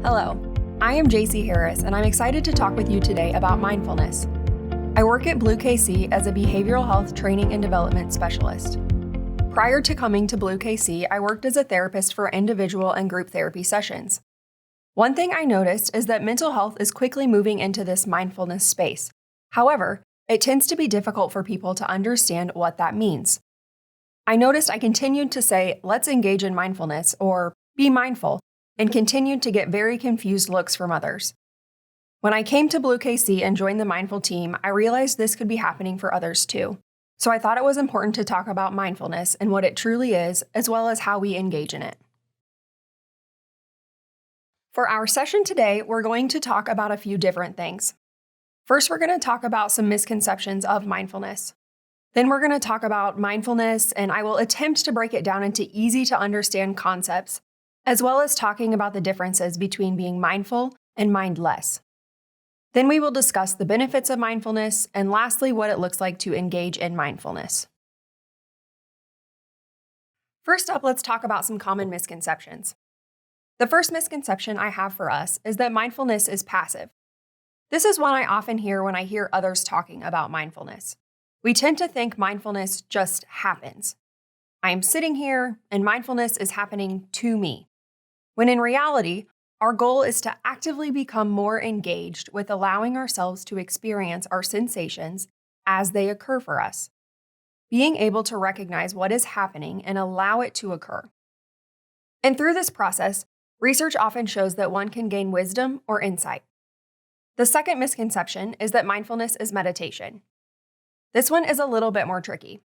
Hello, I am JC Harris, and I'm excited to talk with you today about mindfulness. I work at Blue KC as a behavioral health training and development specialist. Prior to coming to Blue KC, I worked as a therapist for individual and group therapy sessions. One thing I noticed is that mental health is quickly moving into this mindfulness space. However, it tends to be difficult for people to understand what that means. I noticed I continued to say, let's engage in mindfulness, or be mindful, and continued to get very confused looks from others. When I came to Blue KC and joined the Mindful team, I realized this could be happening for others too. So I thought it was important to talk about mindfulness and what it truly is, as well as how we engage in it. For our session today, we're going to talk about a few different things. First, we're going to talk about some misconceptions of mindfulness. Then we're going to talk about mindfulness, and I will attempt to break it down into easy to understand concepts, as well as talking about the differences between being mindful and mindless. Then we will discuss the benefits of mindfulness, and lastly, what it looks like to engage in mindfulness. First up, let's talk about some common misconceptions. The first misconception I have for us is that mindfulness is passive. This is one I often hear when I hear others talking about mindfulness. We tend to think mindfulness just happens. I am sitting here, and mindfulness is happening to me. When in reality, our goal is to actively become more engaged with allowing ourselves to experience our sensations as they occur for us, being able to recognize what is happening and allow it to occur. And through this process, research often shows that one can gain wisdom or insight. The second misconception is that mindfulness is meditation. This one is a little bit more tricky.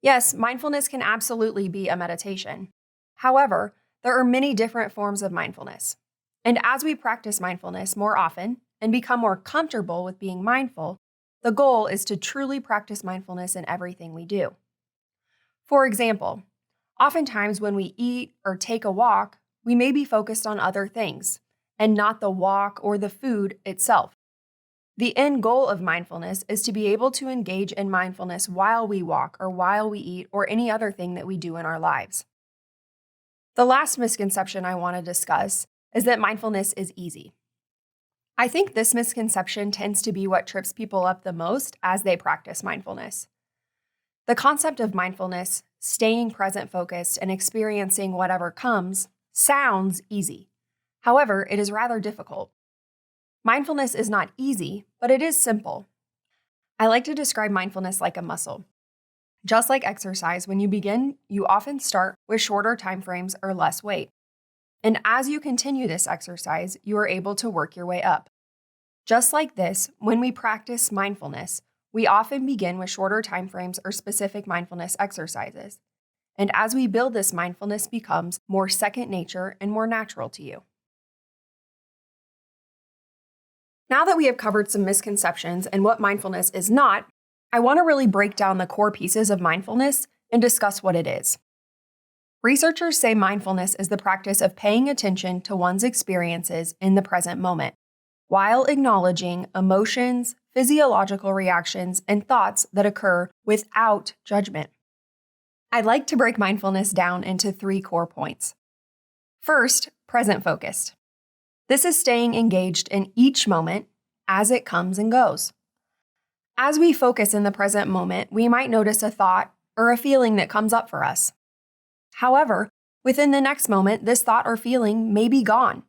Yes, mindfulness can absolutely be a meditation. However, there are many different forms of mindfulness. And as we practice mindfulness more often and become more comfortable with being mindful, the goal is to truly practice mindfulness in everything we do. For example, oftentimes when we eat or take a walk, we may be focused on other things and not the walk or the food itself. The end goal of mindfulness is to be able to engage in mindfulness while we walk or while we eat or any other thing that we do in our lives. The last misconception I want to discuss is that mindfulness is easy. I think this misconception tends to be what trips people up the most as they practice mindfulness. The concept of mindfulness, staying present focused and experiencing whatever comes, sounds easy. However, it is rather difficult. Mindfulness is not easy, but it is simple. I like to describe mindfulness like a muscle. Just like exercise, when you begin, you often start with shorter time frames or less weight. And as you continue this exercise, you are able to work your way up. Just like this, when we practice mindfulness, we often begin with shorter time frames or specific mindfulness exercises. And as we build this, mindfulness becomes more second nature and more natural to you. Now that we have covered some misconceptions and what mindfulness is not, I want to really break down the core pieces of mindfulness and discuss what it is. Researchers say mindfulness is the practice of paying attention to one's experiences in the present moment, while acknowledging emotions, physiological reactions, and thoughts that occur without judgment. I'd like to break mindfulness down into 3 core points. First, present focused. This is staying engaged in each moment as it comes and goes. As we focus in the present moment, we might notice a thought or a feeling that comes up for us. However, within the next moment, this thought or feeling may be gone.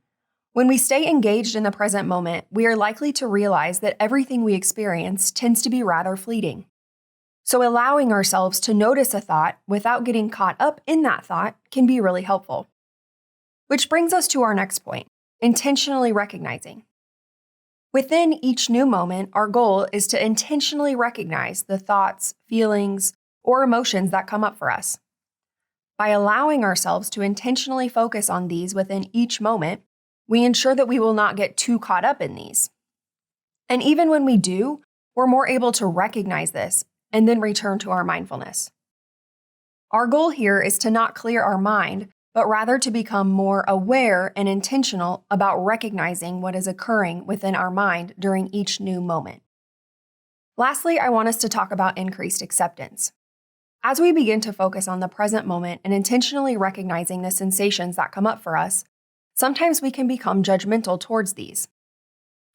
When we stay engaged in the present moment, we are likely to realize that everything we experience tends to be rather fleeting. So allowing ourselves to notice a thought without getting caught up in that thought can be really helpful. Which brings us to our next point, intentionally recognizing. Within each new moment, our goal is to intentionally recognize the thoughts, feelings, or emotions that come up for us. By allowing ourselves to intentionally focus on these within each moment, we ensure that we will not get too caught up in these. And even when we do, we're more able to recognize this and then return to our mindfulness. Our goal here is to not clear our mind, but rather to become more aware and intentional about recognizing what is occurring within our mind during each new moment. Lastly, I want us to talk about increased acceptance. As we begin to focus on the present moment and intentionally recognizing the sensations that come up for us, Sometimes we can become judgmental towards these.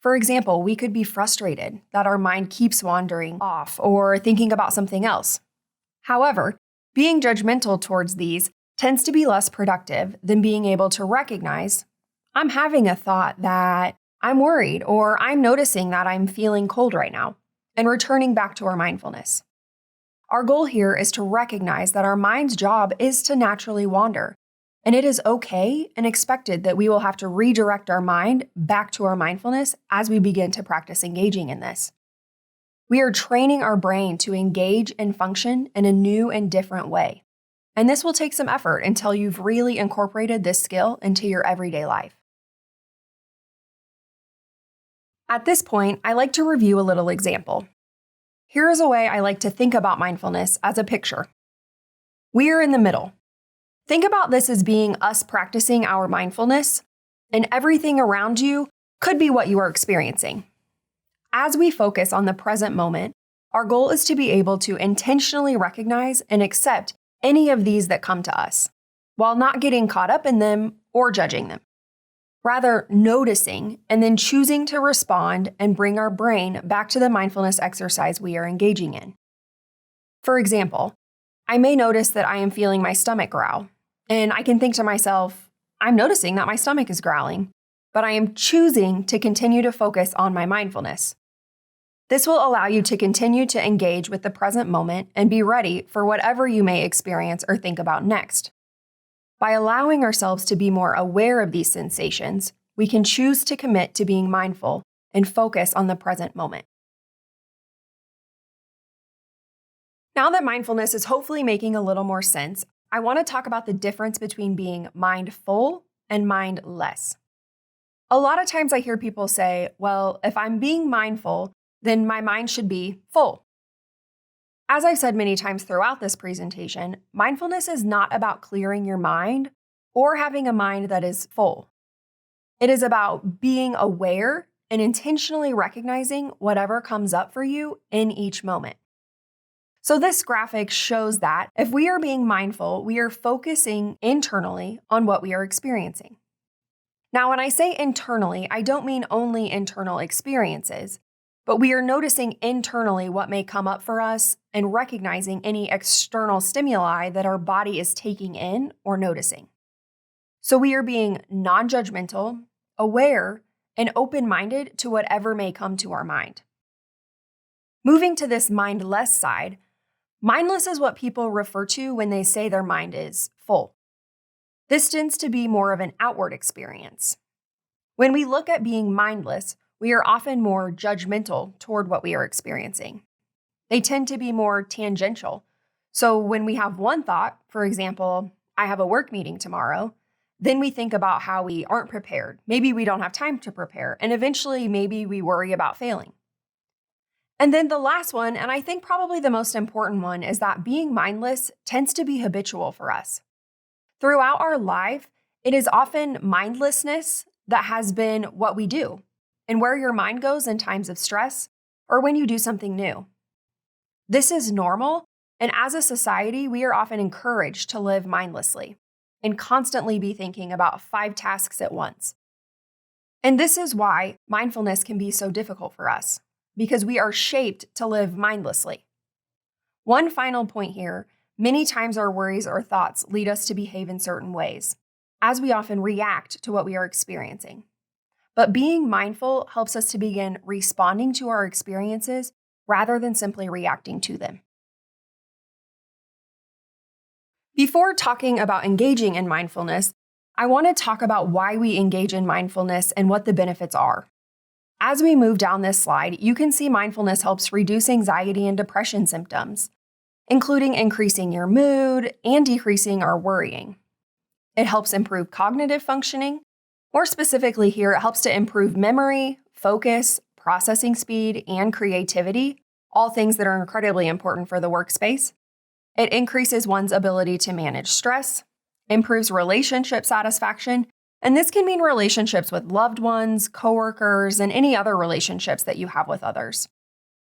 For example, we could be frustrated that our mind keeps wandering off or thinking about something else. However, being judgmental towards these tends to be less productive than being able to recognize, I'm having a thought that I'm worried or I'm noticing that I'm feeling cold right now, and returning back to our mindfulness. Our goal here is to recognize that our mind's job is to naturally wander, and it is okay and expected that we will have to redirect our mind back to our mindfulness as we begin to practice engaging in this. We are training our brain to engage and function in a new and different way. And this will take some effort until you've really incorporated this skill into your everyday life. At this point, I like to review a little example. Here is a way I like to think about mindfulness as a picture. We are in the middle. Think about this as being us practicing our mindfulness, and everything around you could be what you are experiencing. As we focus on the present moment, our goal is to be able to intentionally recognize and accept any of these that come to us, while not getting caught up in them or judging them. Rather, noticing and then choosing to respond and bring our brain back to the mindfulness exercise we are engaging in. For example, I may notice that I am feeling my stomach growl, and I can think to myself, I'm noticing that my stomach is growling, but I am choosing to continue to focus on my mindfulness. This will allow you to continue to engage with the present moment and be ready for whatever you may experience or think about next. By allowing ourselves to be more aware of these sensations, we can choose to commit to being mindful and focus on the present moment. Now that mindfulness is hopefully making a little more sense, I want to talk about the difference between being mindful and mindless. A lot of times I hear people say, well, if I'm being mindful, then my mind should be full. As I've said many times throughout this presentation, mindfulness is not about clearing your mind or having a mind that is full. It is about being aware and intentionally recognizing whatever comes up for you in each moment. So this graphic shows that if we are being mindful, we are focusing internally on what we are experiencing. Now, when I say internally, I don't mean only internal experiences, but we are noticing internally what may come up for us and recognizing any external stimuli that our body is taking in or noticing. So we are being non-judgmental, aware, and open-minded to whatever may come to our mind. Moving to this mindless side, mindless is what people refer to when they say their mind is full. This tends to be more of an outward experience. When we look at being mindless, we are often more judgmental toward what we are experiencing. They tend to be more tangential. So when we have one thought, for example, I have a work meeting tomorrow, then we think about how we aren't prepared. Maybe we don't have time to prepare, and eventually maybe we worry about failing. And then the last one, and I think probably the most important one, is that being mindless tends to be habitual for us. Throughout our life, it is often mindlessness that has been what we do, and where your mind goes in times of stress or when you do something new. This is normal, and as a society, we are often encouraged to live mindlessly and constantly be thinking about 5 tasks at once. And this is why mindfulness can be so difficult for us, because we are shaped to live mindlessly. One final point here, many times our worries or thoughts lead us to behave in certain ways, as we often react to what we are experiencing. But being mindful helps us to begin responding to our experiences rather than simply reacting to them. Before talking about engaging in mindfulness, I want to talk about why we engage in mindfulness and what the benefits are. As we move down this slide, you can see mindfulness helps reduce anxiety and depression symptoms, including increasing your mood and decreasing our worrying. It helps improve cognitive functioning. More specifically here, it helps to improve memory, focus, processing speed, and creativity, all things that are incredibly important for the workspace. It increases one's ability to manage stress, improves relationship satisfaction, and this can mean relationships with loved ones, coworkers, and any other relationships that you have with others.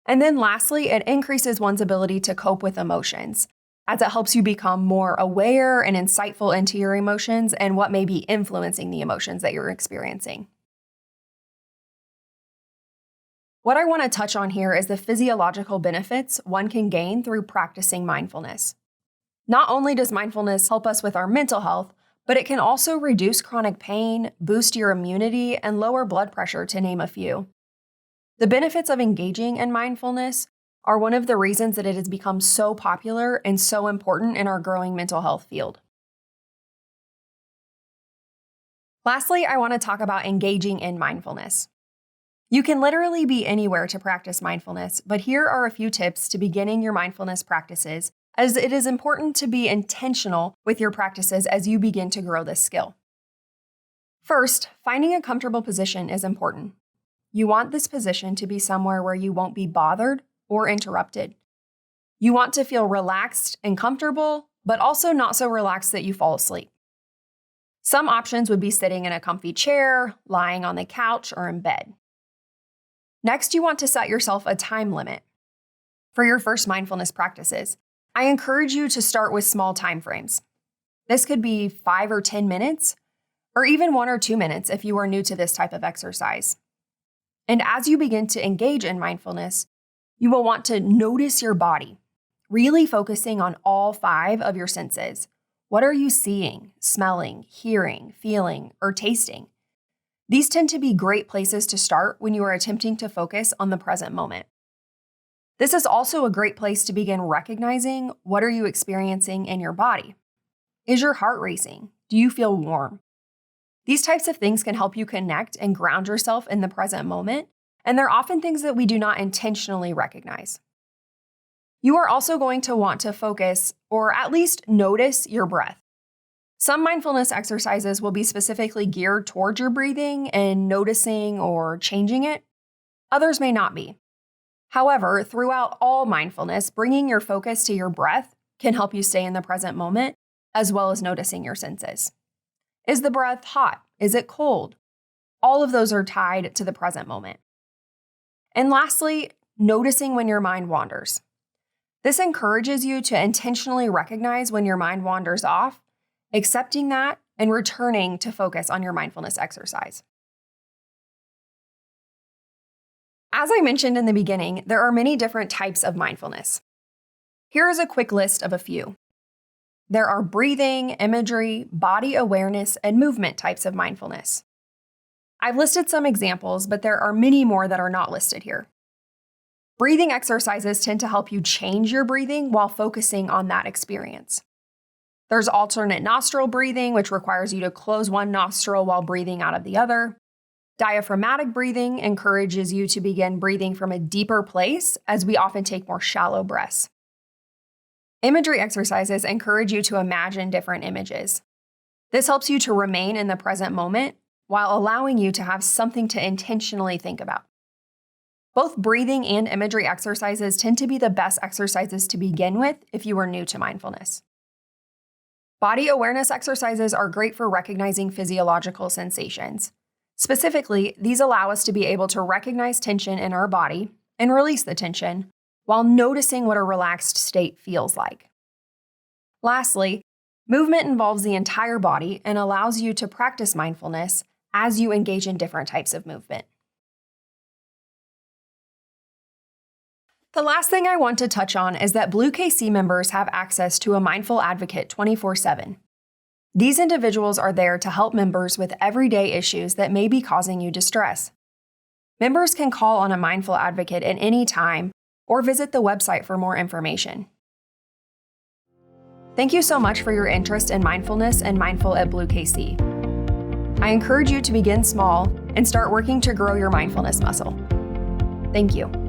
And then lastly, it increases one's ability to cope with emotions. as it helps you become more aware and insightful into your emotions and what may be influencing the emotions that you're experiencing. What I want to touch on here is the physiological benefits one can gain through practicing mindfulness. Not only does mindfulness help us with our mental health, but it can also reduce chronic pain, boost your immunity, and lower blood pressure, to name a few. The benefits of engaging in mindfulness are one of the reasons that it has become so popular and so important in our growing mental health field. Lastly, I want to talk about engaging in mindfulness. You can literally be anywhere to practice mindfulness, but here are a few tips to beginning your mindfulness practices, as it is important to be intentional with your practices as you begin to grow this skill. First, finding a comfortable position is important. You want this position to be somewhere where you won't be bothered or interrupted. You want to feel relaxed and comfortable, but also not so relaxed that you fall asleep. Some options would be sitting in a comfy chair, lying on the couch, or in bed. Next, you want to set yourself a time limit. For your first mindfulness practices, I encourage you to start with small time frames. This could be 5 or 10 minutes, or even 1 or 2 minutes if you are new to this type of exercise. And as you begin to engage in mindfulness, you will want to notice your body, really focusing on all 5 of your senses. What are you seeing, smelling, hearing, feeling, or tasting? These tend to be great places to start when you are attempting to focus on the present moment. This is also a great place to begin recognizing what are you experiencing in your body. Is your heart racing? Do you feel warm? These types of things can help you connect and ground yourself in the present moment, and they're often things that we do not intentionally recognize. You are also going to want to focus, or at least notice, your breath. Some mindfulness exercises will be specifically geared towards your breathing and noticing or changing it. Others may not be. However, throughout all mindfulness, bringing your focus to your breath can help you stay in the present moment, as well as noticing your senses. Is the breath hot? Is it cold? All of those are tied to the present moment. And lastly, noticing when your mind wanders. This encourages you to intentionally recognize when your mind wanders off, accepting that, and returning to focus on your mindfulness exercise. As I mentioned in the beginning, there are many different types of mindfulness. Here is a quick list of a few. There are breathing, imagery, body awareness, and movement types of mindfulness. I've listed some examples, but there are many more that are not listed here. Breathing exercises tend to help you change your breathing while focusing on that experience. There's alternate nostril breathing, which requires you to close one nostril while breathing out of the other. Diaphragmatic breathing encourages you to begin breathing from a deeper place, as we often take more shallow breaths. Imagery exercises encourage you to imagine different images. This helps you to remain in the present moment while allowing you to have something to intentionally think about. Both breathing and imagery exercises tend to be the best exercises to begin with if you are new to mindfulness. Body awareness exercises are great for recognizing physiological sensations. Specifically, these allow us to be able to recognize tension in our body and release the tension while noticing what a relaxed state feels like. Lastly, movement involves the entire body and allows you to practice mindfulness as you engage in different types of movement. The last thing I want to touch on is that Blue KC members have access to a mindful advocate 24/7. These individuals are there to help members with everyday issues that may be causing you distress. Members can call on a mindful advocate at any time or visit the website for more information. Thank you so much for your interest in mindfulness and Mindful at Blue KC. I encourage you to begin small and start working to grow your mindfulness muscle. Thank you.